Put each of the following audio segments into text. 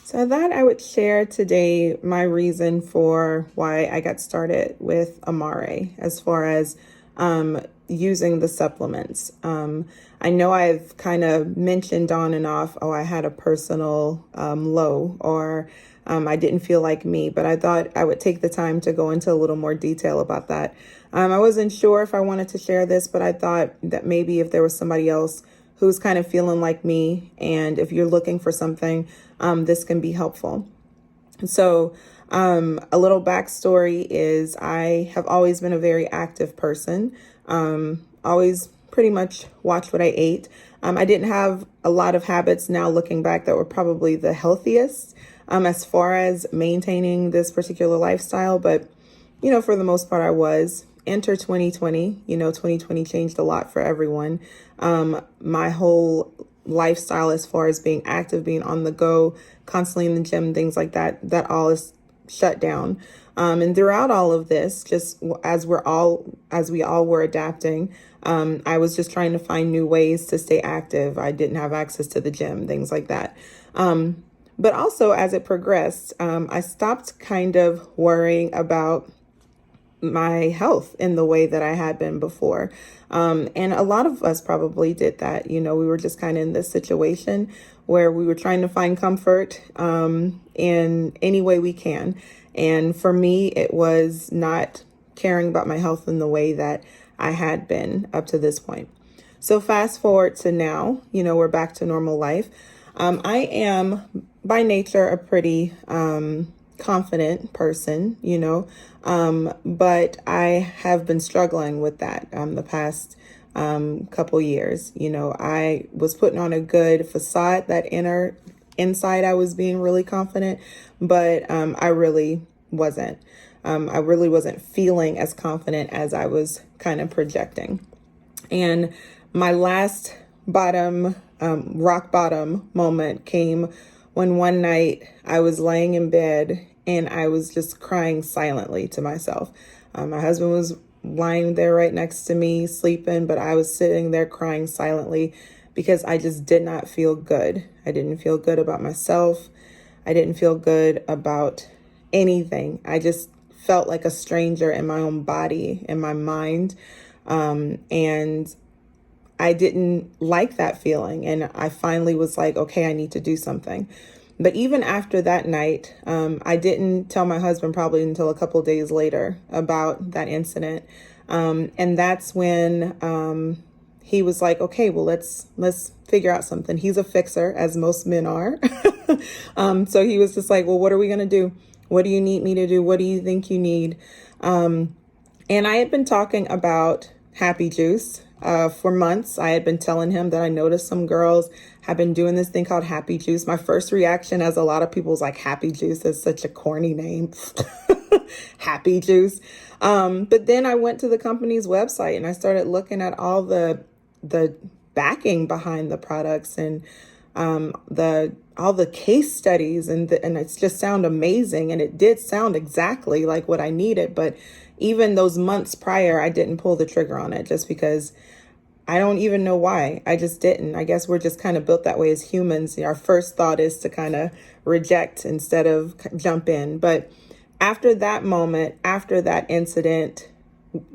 So I thought I would share today my reason for why I got started with Amare as far as using the supplements. I know I've kind of mentioned on and off, oh, I had a personal low or I didn't feel like me, but I thought I would take the time to go into a little more detail about that. I wasn't sure if I wanted to share this, but I thought that maybe if there was somebody else who's kind of feeling like me, and if you're looking for something, this can be helpful. So, a little backstory is I have always been a very active person, always pretty much watched what I ate. I didn't have a lot of habits now looking back that were probably the healthiest as far as maintaining this particular lifestyle, but for the most part, I was. Enter 2020, 2020 changed a lot for everyone. My whole lifestyle, as far as being active, being on the go, constantly in the gym, things like that, that all is shut down. And throughout all of this, just as we all were adapting, I was just trying to find new ways to stay active. I didn't have access to the gym, things like that. But also as it progressed, I stopped kind of worrying about my health in the way that I had been before. And a lot of us probably did that. We were just kind of in this situation where we were trying to find comfort in any way we can. And for me, it was not caring about my health in the way that I had been up to this point. So fast forward to now, we're back to normal life. I am by nature a pretty confident person, but I have been struggling with that the past couple years. I was putting on a good facade, that inside I was being really confident, but I really wasn't. I really wasn't feeling as confident as I was kind of projecting. And my last rock bottom moment came when one night I was laying in bed and I was just crying silently to myself. My husband was lying there right next to me, sleeping, but I was sitting there crying silently because I just did not feel good. I didn't feel good about myself. I didn't feel good about anything. I just felt like a stranger in my own body, in my mind. And I didn't like that feeling. And I finally was like, okay, I need to do something. But even after that night, I didn't tell my husband probably until a couple days later about that incident. And that's when he was like, okay, well, let's figure out something. He's a fixer, as most men are. So he was just like, well, what are we going to do? What do you need me to do? What do you think you need? And I had been talking about Happy Juice. For months, I had been telling him that I noticed some girls have been doing this thing called Happy Juice. My first reaction, as a lot of people, was like, Happy Juice is such a corny name. Happy Juice. But then I went to the company's website and I started looking at all the backing behind the products and all the case studies, and it's just sound amazing. And it did sound exactly like what I needed. But even those months prior, I didn't pull the trigger on it just because I don't even know why. I just didn't. I guess we're just kind of built that way as humans. Our first thought is to kind of reject instead of jump in. But after that moment, after that incident,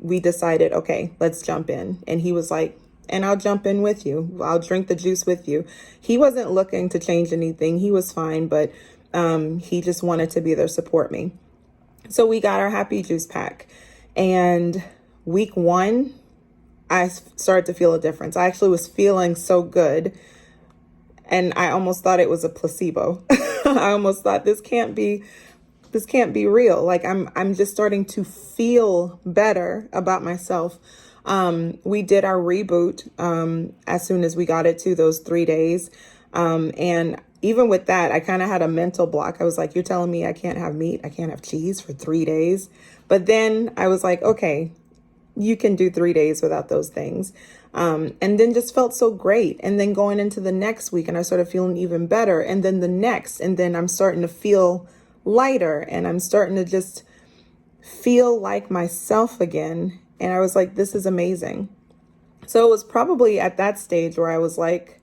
we decided, okay, let's jump in. And he was like, and I'll jump in with you. I'll drink the juice with you. He wasn't looking to change anything. He was fine, but he just wanted to be there, support me. So we got our Happy Juice pack. And week 1, I started to feel a difference. I actually was feeling so good. And I almost thought it was a placebo. I almost thought this can't be real. Like I'm just starting to feel better about myself. We did our reboot as soon as we got it to those 3 days. And even with that, I kind of had a mental block. I was like, you're telling me I can't have meat, I can't have cheese for 3 days. But then I was like, okay, you can do 3 days without those things. And then just felt so great. And then going into the next week, and I started feeling even better. And then the next, and then I'm starting to feel lighter, and I'm starting to just feel like myself again. And I was like, this is amazing. So it was probably at that stage where I was like,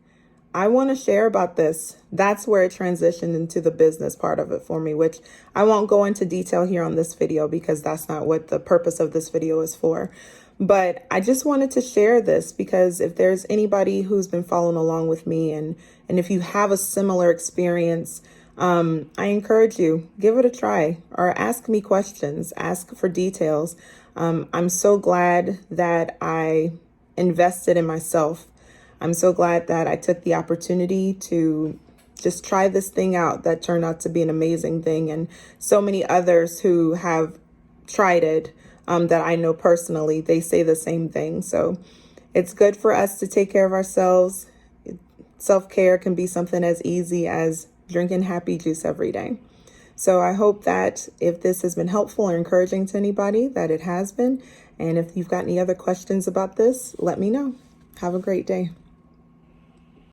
I want to share about this. That's where it transitioned into the business part of it for me, which I won't go into detail here on this video because that's not what the purpose of this video is for. But I just wanted to share this because if there's anybody who's been following along with me and if you have a similar experience, I encourage you, give it a try or ask me questions, ask for details. I'm so glad that I invested in myself. I'm so glad that I took the opportunity to just try this thing out that turned out to be an amazing thing. And so many others who have tried it that I know personally, they say the same thing. So it's good for us to take care of ourselves. Self-care can be something as easy as drinking happy juice every day. So I hope that if this has been helpful or encouraging to anybody, that it has been. And if you've got any other questions about this, let me know. Have a great day.